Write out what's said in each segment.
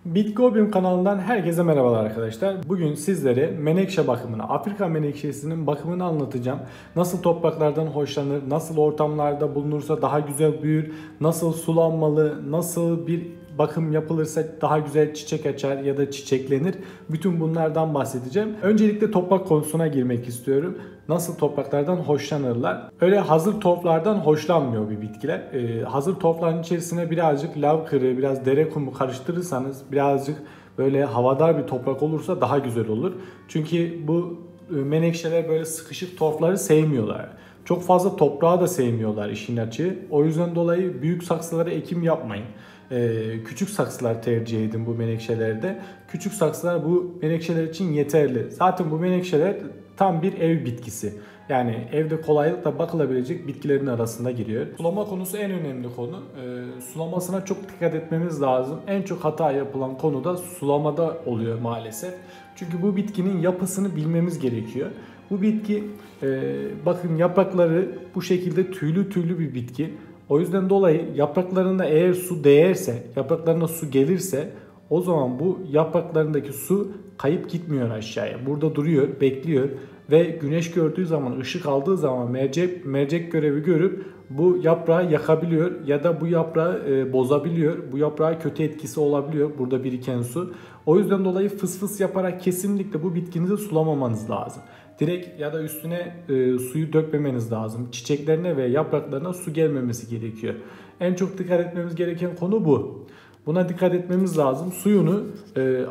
Bitki Hobim kanalından herkese merhabalar arkadaşlar. Bugün sizlere menekşe bakımını, Afrika menekşesinin bakımını anlatacağım. Nasıl topraklardan hoşlanır, nasıl ortamlarda bulunursa daha güzel büyür, nasıl sulanmalı, nasıl bir bakım yapılırsa daha güzel çiçek açar ya da çiçeklenir. Bütün bunlardan bahsedeceğim. Öncelikle toprak konusuna girmek istiyorum. Nasıl topraklardan hoşlanırlar? Öyle hazır topraklardan hoşlanmıyor bir bitkiler. Hazır toprakların içerisine birazcık lav kırığı, biraz dere kumu karıştırırsanız, birazcık böyle havadar bir toprak olursa daha güzel olur. Çünkü bu menekşeler böyle sıkışık toprakları sevmiyorlar. Çok fazla toprağı da sevmiyorlar işin açığı. O yüzden dolayı büyük saksılara ekim yapmayın. Küçük saksılar tercih edin bu menekşelerde. Küçük saksılar bu menekşeler için yeterli. Zaten bu menekşeler tam bir ev bitkisi. Yani evde kolaylıkla bakılabilecek bitkilerin arasında giriyor. Sulama konusu en önemli konu. Sulamasına çok dikkat etmemiz lazım. En çok hata yapılan konu da sulamada oluyor maalesef. Çünkü bu bitkinin yapısını bilmemiz gerekiyor. Bu bitki bakın yaprakları bu şekilde tüylü tüylü bir bitki. O yüzden dolayı yapraklarında eğer su değerse, yapraklarına su gelirse o zaman bu yapraklarındaki su kayıp gitmiyor aşağıya. Burada duruyor, bekliyor ve güneş gördüğü zaman, ışık aldığı zaman mercek görevi görüp bu yaprağı yakabiliyor ya da bu yaprağı bozabiliyor. Bu yaprağa kötü etkisi olabiliyor burada biriken su. O yüzden dolayı fıs fıs yaparak kesinlikle bu bitkinizi sulamamanız lazım. Direkt ya da üstüne suyu dökmemeniz lazım. Çiçeklerine ve yapraklarına su gelmemesi gerekiyor. En çok dikkat etmemiz gereken konu bu. Buna dikkat etmemiz lazım. Suyunu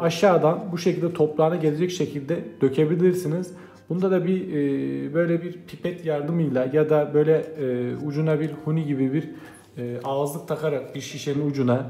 aşağıdan bu şekilde toprağına gelecek şekilde dökebilirsiniz. Bunda da bir böyle bir pipet yardımıyla ya da böyle ucuna bir huni gibi bir ağızlık takarak bir şişenin ucuna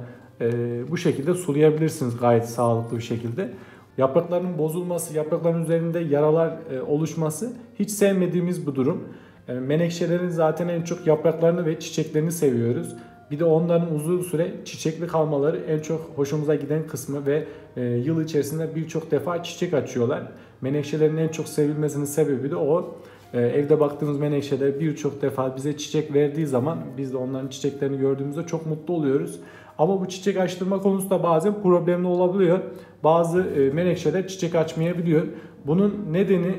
bu şekilde sulayabilirsiniz gayet sağlıklı bir şekilde. Yaprakların bozulması, yaprakların üzerinde yaralar oluşması hiç sevmediğimiz bu durum. Menekşelerin zaten en çok yapraklarını ve çiçeklerini seviyoruz. Bir de onların uzun süre çiçekli kalmaları en çok hoşumuza giden kısmı ve yıl içerisinde birçok defa çiçek açıyorlar. Menekşelerin en çok sevilmesinin sebebi de o. Evde baktığımız menekşeler birçok defa bize çiçek verdiği zaman biz de onların çiçeklerini gördüğümüzde çok mutlu oluyoruz. Ama bu çiçek açtırma konusunda bazen problemli olabiliyor. Bazı menekşeler çiçek açmayabiliyor. Bunun nedeni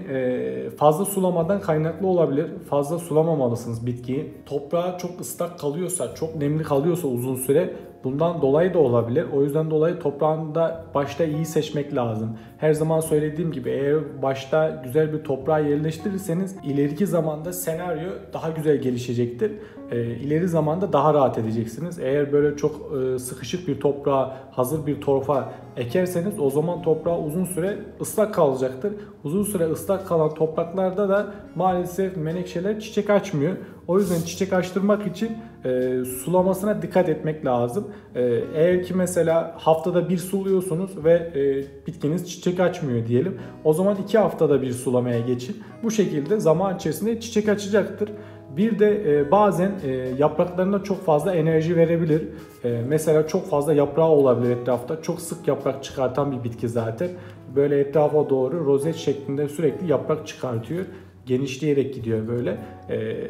fazla sulamadan kaynaklı olabilir. Fazla sulamamalısınız bitkiyi. Toprağı çok ıslak kalıyorsa, çok nemli kalıyorsa uzun süre bundan dolayı da olabilir. O yüzden dolayı toprağını da başta iyi seçmek lazım. Her zaman söylediğim gibi eğer başta güzel bir toprağı yerleştirirseniz ileriki zamanda senaryo daha güzel gelişecektir. İleri zamanda daha rahat edeceksiniz. Eğer böyle çok sıkışık bir toprağa, hazır bir torfa ekerseniz o zaman toprağı uzun süre ıslak kalacaktır. Uzun süre ıslak kalan topraklarda da maalesef menekşeler çiçek açmıyor. O yüzden çiçek açtırmak için sulamasına dikkat etmek lazım. Eğer ki mesela haftada bir suluyorsunuz ve bitkiniz çiçek açmıyor diyelim. O zaman 2 haftada bir sulamaya geçin. Bu şekilde zaman içerisinde çiçek açacaktır. Bir de bazen yapraklarına çok fazla enerji verebilir. Mesela çok fazla yaprağı olabilir etrafta. Çok sık yaprak çıkartan bir bitki zaten. Böyle etrafa doğru rozet şeklinde sürekli yaprak çıkartıyor. Genişleyerek gidiyor böyle.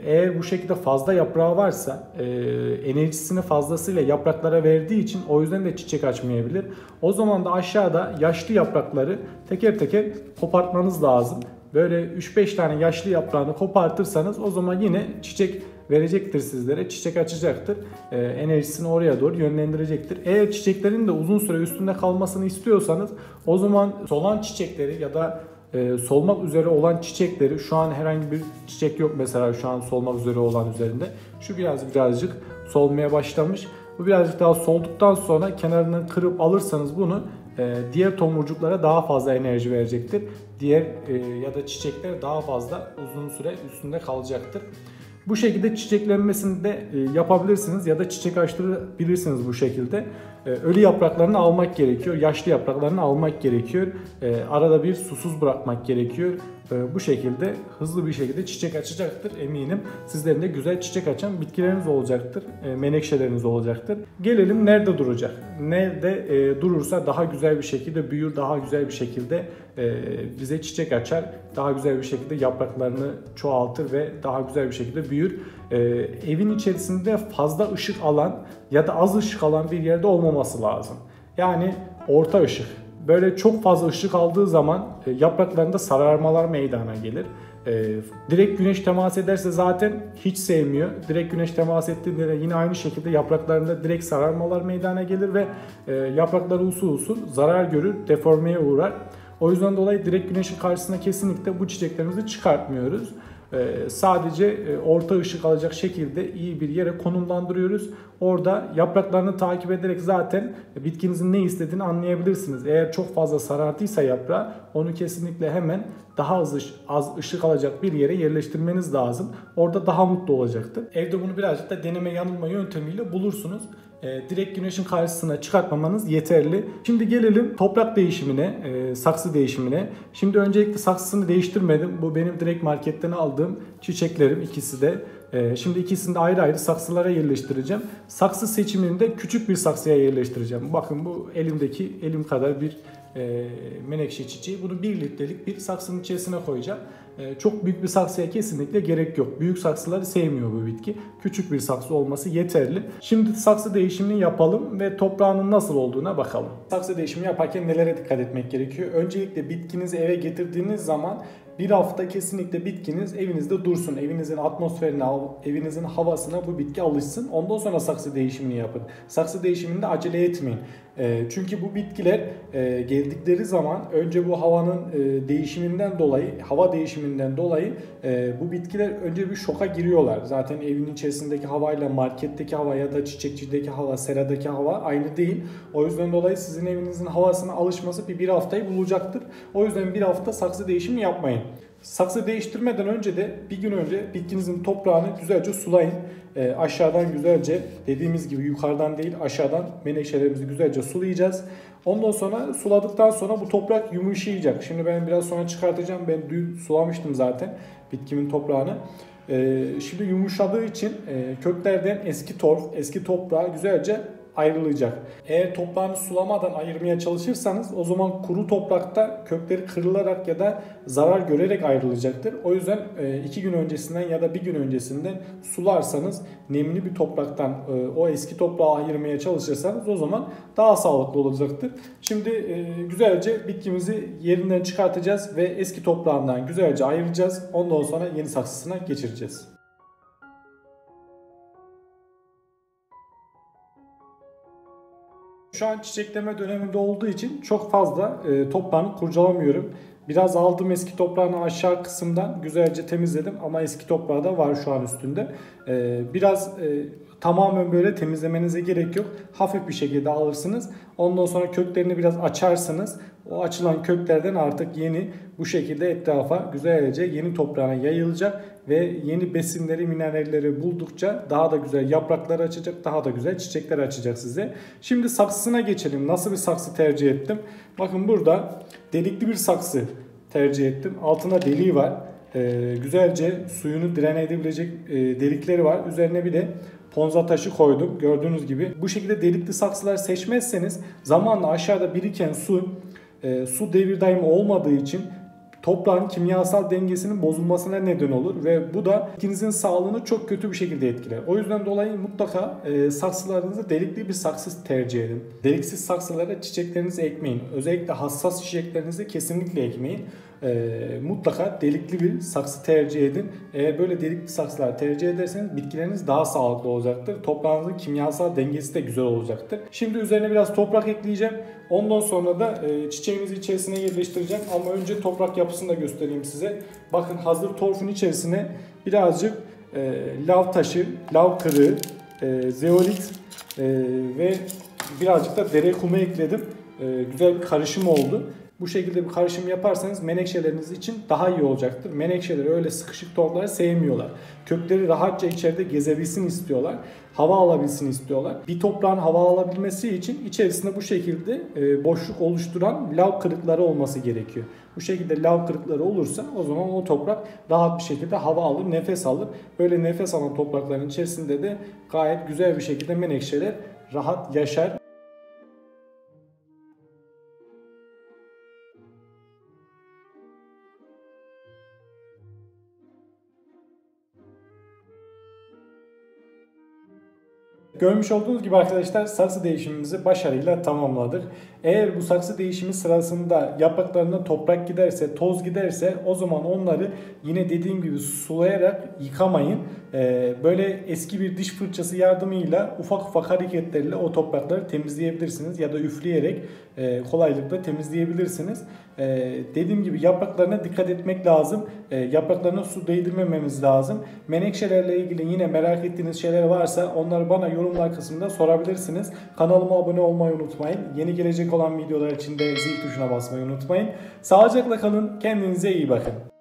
Eğer bu şekilde fazla yaprağı varsa enerjisini fazlasıyla yapraklara verdiği için o yüzden de çiçek açmayabilir. O zaman da aşağıda yaşlı yaprakları teker teker kopartmanız lazım. Böyle 3-5 tane yaşlı yaprağını kopartırsanız o zaman yine çiçek verecektir sizlere. Çiçek açacaktır. Enerjisini oraya doğru yönlendirecektir. Eğer çiçeklerin de uzun süre üstünde kalmasını istiyorsanız o zaman solan çiçekleri ya da solmak üzere olan çiçekleri, şu an herhangi bir çiçek yok mesela şu an solmak üzere olan üzerinde. Şu birazcık solmaya başlamış. Bu birazcık daha solduktan sonra kenarından kırıp alırsanız bunu diğer tomurcuklara daha fazla enerji verecektir. Diğer ya da çiçekler daha fazla uzun süre üstünde kalacaktır. Bu şekilde çiçeklenmesini de yapabilirsiniz ya da çiçek açtırabilirsiniz bu şekilde. Ölü yapraklarını almak gerekiyor, yaşlı yapraklarını almak gerekiyor. Arada bir susuz bırakmak gerekiyor. Bu şekilde hızlı bir şekilde çiçek açacaktır eminim. Sizlerin de güzel çiçek açan bitkileriniz olacaktır, menekşeleriniz olacaktır. Gelelim nerede duracak? Nerede durursa daha güzel bir şekilde büyür, daha güzel bir şekilde bize çiçek açar, daha güzel bir şekilde yapraklarını çoğaltır ve daha güzel bir şekilde büyür. Evin içerisinde fazla ışık alan ya da az ışık alan bir yerde olmaması lazım. Yani orta ışık. Böyle çok fazla ışık aldığı zaman yapraklarında sararmalar meydana gelir. Direkt güneş temas ederse zaten hiç sevmiyor. Direkt güneş temas ettiğinde de yine aynı şekilde yapraklarında direkt sararmalar meydana gelir ve yaprakları usul usul zarar görür, deformeye uğrar. O yüzden dolayı direkt güneşin karşısına kesinlikle bu çiçeklerimizi çıkartmıyoruz. Sadece orta ışık alacak şekilde iyi bir yere konumlandırıyoruz. Orada yapraklarını takip ederek zaten bitkinizin ne istediğini anlayabilirsiniz. Eğer çok fazla sarardıysa yaprağı, onu kesinlikle hemen daha az ışık alacak bir yere yerleştirmeniz lazım. Orada daha mutlu olacaktır. Evde bunu birazcık da deneme yanılma yöntemiyle bulursunuz. Direkt güneşin karşısına çıkartmamanız yeterli. Şimdi gelelim toprak değişimine, saksı değişimine. Şimdi öncelikle saksısını değiştirmedim. Bu benim direkt marketten aldığım çiçeklerim, ikisi de. Şimdi ikisini de ayrı ayrı saksılara yerleştireceğim. Saksı seçimini de küçük bir saksıya yerleştireceğim. Bakın bu elim kadar bir menekşe çiçeği. Bunu 1 litrelik bir saksının içerisine koyacağım. Çok büyük bir saksıya kesinlikle gerek yok. Büyük saksıları sevmiyor bu bitki. Küçük bir saksı olması yeterli. Şimdi saksı değişimini yapalım ve toprağının nasıl olduğuna bakalım. Saksı değişimi yaparken nelere dikkat etmek gerekiyor? Öncelikle bitkinizi eve getirdiğiniz zaman bir hafta kesinlikle bitkiniz evinizde dursun. Evinizin atmosferine, evinizin havasına bu bitki alışsın. Ondan sonra saksı değişimini yapın. Saksı değişiminde acele etmeyin. Çünkü bu bitkiler geldikleri zaman önce bu havanın değişiminden dolayı, hava değişiminden dolayı bu bitkiler önce bir şoka giriyorlar. Zaten evin içerisindeki havayla marketteki hava ya da çiçekçideki hava, seradaki hava aynı değil. O yüzden dolayı sizin evinizin havasına alışması bir haftayı bulacaktır. O yüzden bir hafta saksı değişimi yapmayın. Saksı değiştirmeden önce de bir gün önce bitkinizin toprağını güzelce sulayın. Aşağıdan güzelce, dediğimiz gibi yukarıdan değil aşağıdan menekşelerimizi güzelce sulayacağız. Ondan sonra suladıktan sonra bu toprak yumuşayacak. Şimdi ben biraz sonra çıkartacağım. Ben dün sulamıştım zaten bitkimin toprağını. Şimdi yumuşadığı için köklerden eski torf, eski toprağı güzelce ayrılacak. Eğer toprağını sulamadan ayırmaya çalışırsanız o zaman kuru toprakta kökleri kırılarak ya da zarar görerek ayrılacaktır. O yüzden 2 gün öncesinden ya da bir gün öncesinden sularsanız, nemli bir topraktan o eski toprağı ayırmaya çalışırsanız o zaman daha sağlıklı olacaktır. Şimdi güzelce bitkimizi yerinden çıkartacağız ve eski toprağından güzelce ayıracağız. Ondan sonra yeni saksısına geçireceğiz. Şu an çiçekleme döneminde olduğu için çok fazla toprağını kurcalamıyorum. Biraz aldım eski toprağını aşağı kısımdan güzelce temizledim ama eski toprağı da var şu an üstünde. Biraz tamamen böyle temizlemenize gerek yok. Hafif bir şekilde alırsınız. Ondan sonra köklerini biraz açarsınız. O açılan köklerden artık yeni bu şekilde etrafa güzelce yeni toprağına yayılacak ve yeni besinleri, mineralleri buldukça daha da güzel yapraklar açacak, daha da güzel çiçekler açacak size. Şimdi saksısına geçelim. Nasıl bir saksı tercih ettim? Bakın burada delikli bir saksı tercih ettim. Altına deliği var. Güzelce suyunu direne edebilecek delikleri var. Üzerine bir de ponza taşı koydum. Gördüğünüz gibi. Bu şekilde delikli saksılar seçmezseniz zamanla aşağıda biriken su devir daimi olmadığı için toprağın kimyasal dengesinin bozulmasına neden olur ve bu da bitkinizin sağlığını çok kötü bir şekilde etkiler. O yüzden dolayı mutlaka saksılarınızı delikli bir saksı tercih edin. Deliksiz saksılara çiçeklerinizi ekmeyin. Özellikle hassas çiçeklerinizi kesinlikle ekmeyin. Mutlaka delikli bir saksı tercih edin. Eğer böyle delikli saksılar tercih ederseniz bitkileriniz daha sağlıklı olacaktır. Toprağınızın kimyasal dengesi de güzel olacaktır. Şimdi üzerine biraz toprak ekleyeceğim. Ondan sonra da çiçeğimizi içerisine yerleştireceğim. Ama önce toprak yapısını da göstereyim size. Bakın hazır torfun içerisine birazcık lav taşı, lav kırığı, zeolit ve birazcık da dere kumu ekledim. Güzel bir karışım oldu. Bu şekilde bir karışım yaparsanız menekşeleriniz için daha iyi olacaktır. Menekşeler öyle sıkışık torfları sevmiyorlar. Kökleri rahatça içeride gezebilsin istiyorlar. Hava alabilsin istiyorlar. Bir toprağın hava alabilmesi için içerisinde bu şekilde boşluk oluşturan lav kırıkları olması gerekiyor. Bu şekilde lav kırıkları olursa o zaman o toprak rahat bir şekilde hava alır, nefes alır. Böyle nefes alan toprakların içerisinde de gayet güzel bir şekilde menekşeler rahat yaşar. Görmüş olduğunuz gibi arkadaşlar saksı değişimimizi başarıyla tamamladık. Eğer bu saksı değişimi sırasında yapraklarına toprak giderse, toz giderse o zaman onları yine dediğim gibi sulayarak yıkamayın. Böyle eski bir diş fırçası yardımıyla ufak ufak hareketlerle o toprakları temizleyebilirsiniz ya da üfleyerek kolaylıkla temizleyebilirsiniz. Dediğim gibi yapraklarına dikkat etmek lazım. Yapraklarına su değdirmememiz lazım. Menekşelerle ilgili yine merak ettiğiniz şeyler varsa onları bana yorumlar kısmında sorabilirsiniz. Kanalıma abone olmayı unutmayın. Yeni gelecek olan videolar için de zil tuşuna basmayı unutmayın. Sağlıcakla kalın. Kendinize iyi bakın.